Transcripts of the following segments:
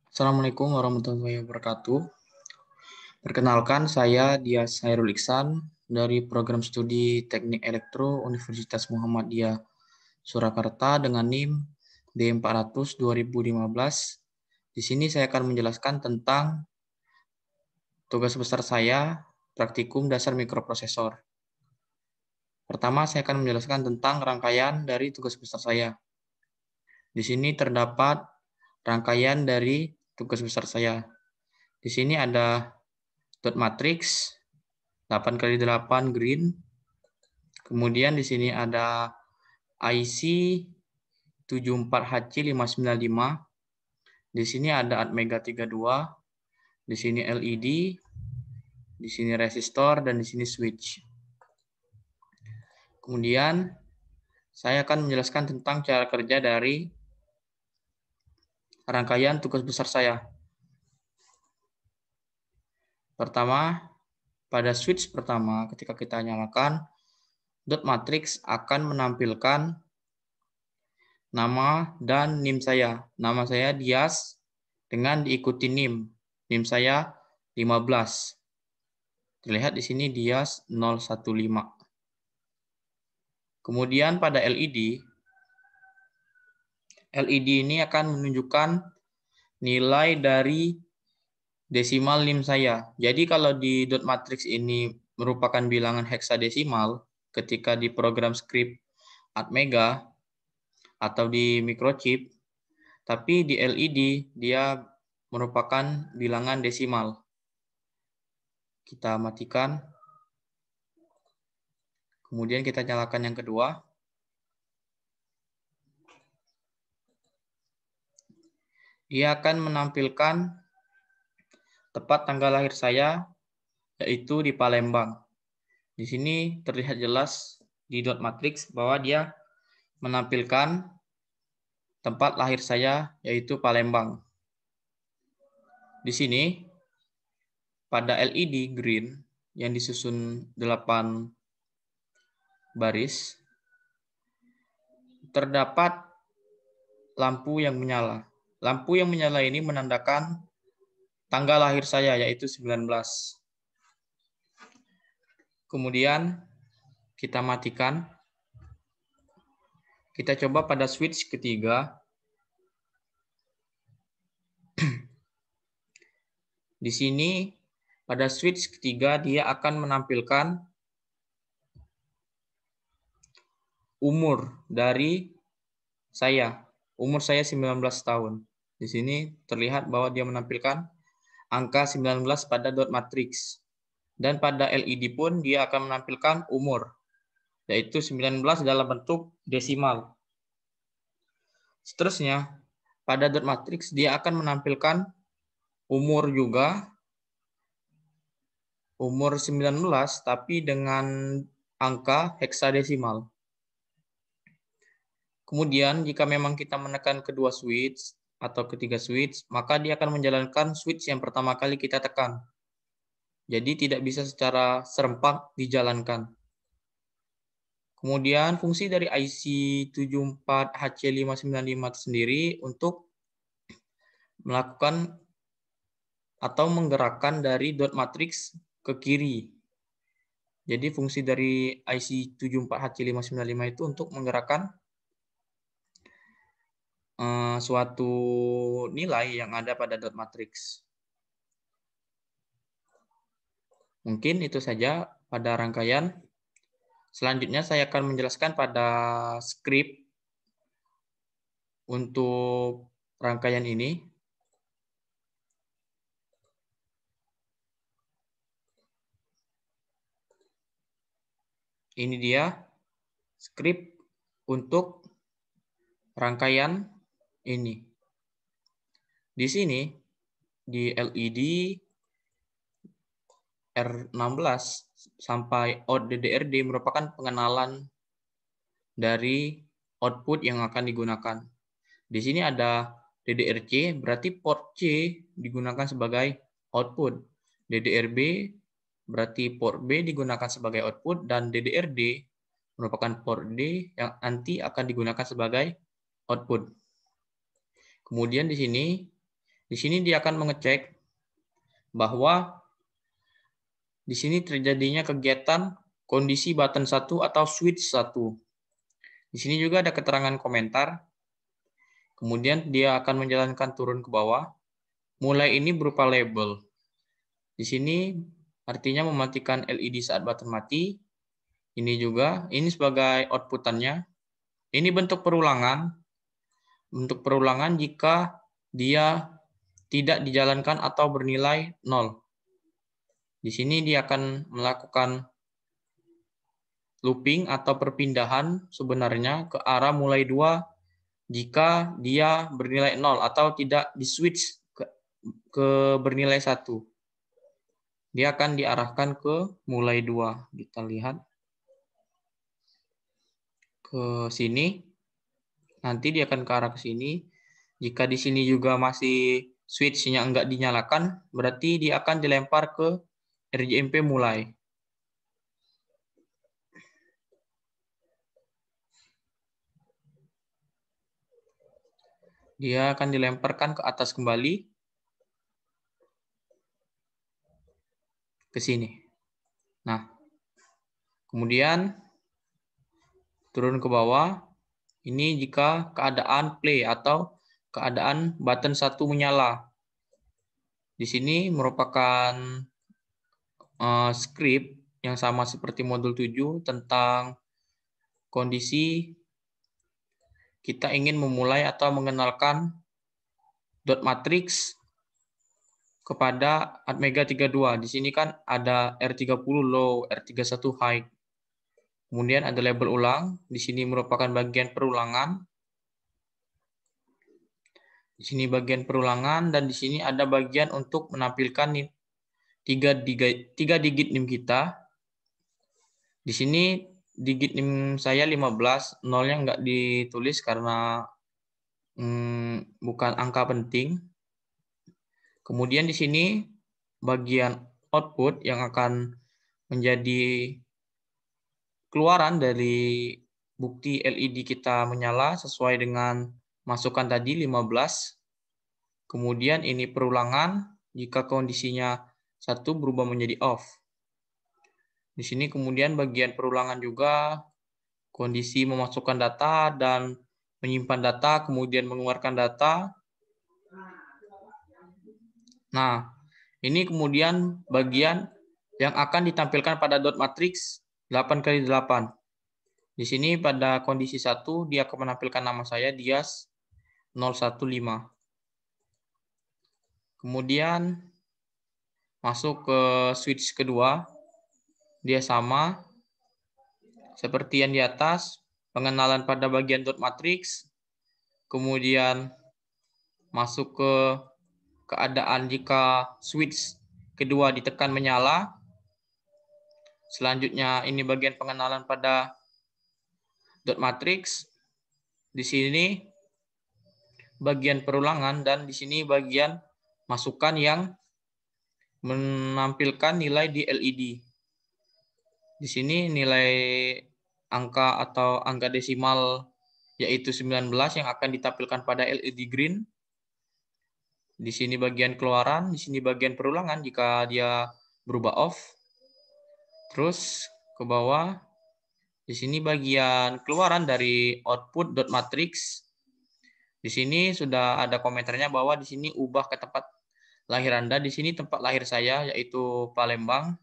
Assalamualaikum warahmatullahi wabarakatuh. Perkenalkan, saya Dias Hairul Iksan dari Program Studi Teknik Elektro Universitas Muhammadiyah Surakarta dengan NIM D400 2015. Di sini saya akan menjelaskan tentang tugas besar saya, praktikum dasar mikroprosesor. Pertama, saya akan menjelaskan tentang rangkaian dari tugas besar saya. Di sini terdapat rangkaian dari tugas besar saya. Di sini ada dot matrix 8x8 green. Kemudian di sini ada IC 74HC595. Di sini ada Atmega 32. Di sini LED. Di sini resistor dan di sini switch. Kemudian saya akan menjelaskan tentang cara kerja dari rangkaian tugas besar saya. Pertama, pada switch pertama ketika kita nyalakan, dot matrix akan menampilkan nama dan NIM saya. Nama saya Dias dengan diikuti NIM. NIM saya 15. Terlihat di sini Dias 015. Kemudian pada LED ini akan menunjukkan nilai dari desimal NIM saya. Jadi kalau di dot matrix ini merupakan bilangan heksadesimal, ketika di program script Atmega atau di microchip, tapi di LED dia merupakan bilangan desimal. Kita matikan. Kemudian kita nyalakan yang kedua. Dia akan menampilkan tepat tanggal lahir saya, yaitu di Palembang. Di sini terlihat jelas di dot matrix bahwa dia menampilkan tempat lahir saya, yaitu Palembang. Di sini, pada LED green yang disusun 8 baris, terdapat lampu yang menyala. Lampu yang menyala ini menandakan tanggal lahir saya, yaitu 19. Kemudian kita matikan. Kita coba pada switch ketiga. Di sini pada switch ketiga dia akan menampilkan umur dari saya. Umur saya 19 tahun. Di sini terlihat bahwa dia menampilkan angka 19 pada dot matrix. Dan pada LED pun dia akan menampilkan umur, yaitu 19 dalam bentuk desimal. Seterusnya, pada dot matrix dia akan menampilkan umur juga, umur 19 tapi dengan angka heksadesimal. Kemudian jika memang kita menekan kedua switch atau ketiga switch, maka dia akan menjalankan switch yang pertama kali kita tekan. Jadi tidak bisa secara serempak dijalankan. Kemudian fungsi dari IC 74HC595 sendiri untuk melakukan atau menggerakkan dari dot matrix ke kiri. Jadi fungsi dari IC 74HC595 itu untuk menggerakkan suatu nilai yang ada pada dot matrix. Mungkin itu saja pada rangkaian. Selanjutnya saya akan menjelaskan pada script untuk rangkaian ini. Ini dia script untuk rangkaian ini. Di sini di LED R16 sampai out DDRD merupakan pengenalan dari output yang akan digunakan. Di sini ada DDRC, berarti port C digunakan sebagai output. DDRB berarti port B digunakan sebagai output, dan DDRD merupakan port D yang nanti akan digunakan sebagai output. Kemudian di sini Di sini dia akan mengecek bahwa di sini terjadinya kegiatan kondisi button 1 atau switch 1. Di sini juga ada keterangan komentar. Kemudian dia akan menjalankan turun ke bawah. Mulai ini berupa label. Di sini artinya mematikan LED saat button mati. Ini juga, ini sebagai outputannya. Ini bentuk perulangan. Bentuk perulangan jika dia tidak dijalankan atau bernilai 0. Di sini dia akan melakukan looping atau perpindahan sebenarnya ke arah mulai 2 jika dia bernilai 0 atau tidak di-switch ke bernilai 1. Dia akan diarahkan ke mulai 2. Kita lihat ke sini. Nanti dia akan ke arah ke sini. Jika di sini juga masih switch-nya enggak dinyalakan, berarti dia akan dilempar ke RJMP mulai. Dia akan dilemparkan ke atas kembali. Ke sini. Nah, kemudian turun ke bawah. Ini jika keadaan play atau keadaan button 1 menyala. Di sini merupakan script yang sama seperti modul 7 tentang kondisi kita ingin memulai atau mengenalkan dot matrix kepada Atmega 32. Di sini kan ada R30 low, R31 high. Kemudian ada label ulang. Di sini merupakan bagian perulangan. Di sini bagian perulangan dan di sini ada bagian untuk menampilkan nih 3 digit NIM kita. Di sini digit NIM saya 15, nolnya nggak ditulis karena bukan angka penting. Kemudian di sini bagian output yang akan menjadi keluaran dari bukti LED kita menyala sesuai dengan masukan tadi 15. Kemudian ini perulangan jika kondisinya 1 berubah menjadi off. Di sini kemudian bagian perulangan juga kondisi memasukkan data dan menyimpan data, kemudian mengeluarkan data. Nah, ini kemudian bagian yang akan ditampilkan pada dot matrix 8x8. Di sini pada kondisi 1 dia akan menampilkan nama saya Dias 015. Kemudian masuk ke switch kedua. Dia sama seperti yang di atas, pengenalan pada bagian dot matrix. Kemudian masuk ke keadaan jika switch kedua ditekan menyala. Selanjutnya ini bagian pengenalan pada dot matrix. Di sini bagian perulangan dan di sini bagian masukan yang menampilkan nilai di LED. Di sini nilai angka atau angka desimal yaitu 19 yang akan ditampilkan pada LED green. Di sini bagian keluaran, di sini bagian perulangan jika dia berubah off. Terus ke bawah, di sini bagian keluaran dari output dot matrix. Di sini sudah ada komentarnya bahwa di sini ubah ke tempat lahir Anda. Di sini tempat lahir saya yaitu Palembang.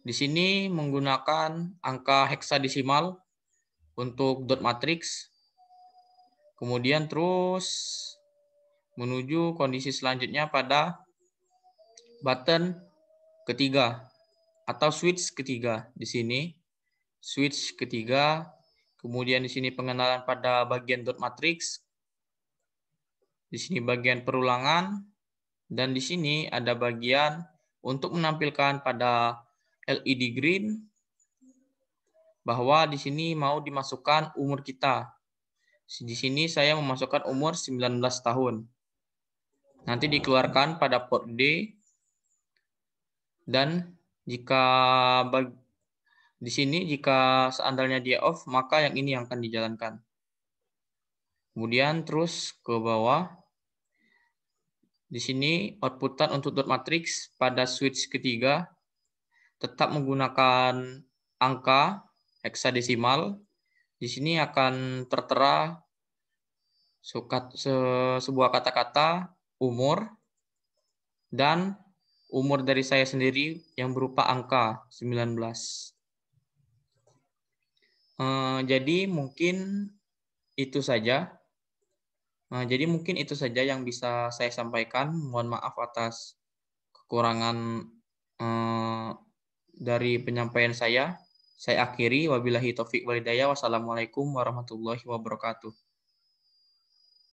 Di sini menggunakan angka heksadesimal untuk dot matrix. Kemudian terus menuju kondisi selanjutnya pada button ketiga atau switch ketiga. Di sini switch ketiga, kemudian di sini pengenalan pada bagian dot matrix. Di sini bagian perulangan dan di sini ada bagian untuk menampilkan pada LED green bahwa di sini mau dimasukkan umur kita. Di sini saya memasukkan umur 19 tahun. Nanti dikeluarkan pada port D. Dan jika di sini jika seandainya dia off, maka yang ini yang akan dijalankan. Kemudian terus ke bawah. Di sini outputan untuk dot matrix pada switch ketiga tetap menggunakan angka heksadesimal. Di sini akan tertera sebuah kata-kata umur dan umur dari saya sendiri yang berupa angka 19. Jadi mungkin itu saja. Jadi mungkin itu saja yang bisa saya sampaikan. Mohon maaf atas kekurangan dari penyampaian saya. Saya akhiri. Wabillahi taufik walhidayah. Wassalamualaikum warahmatullahi wabarakatuh.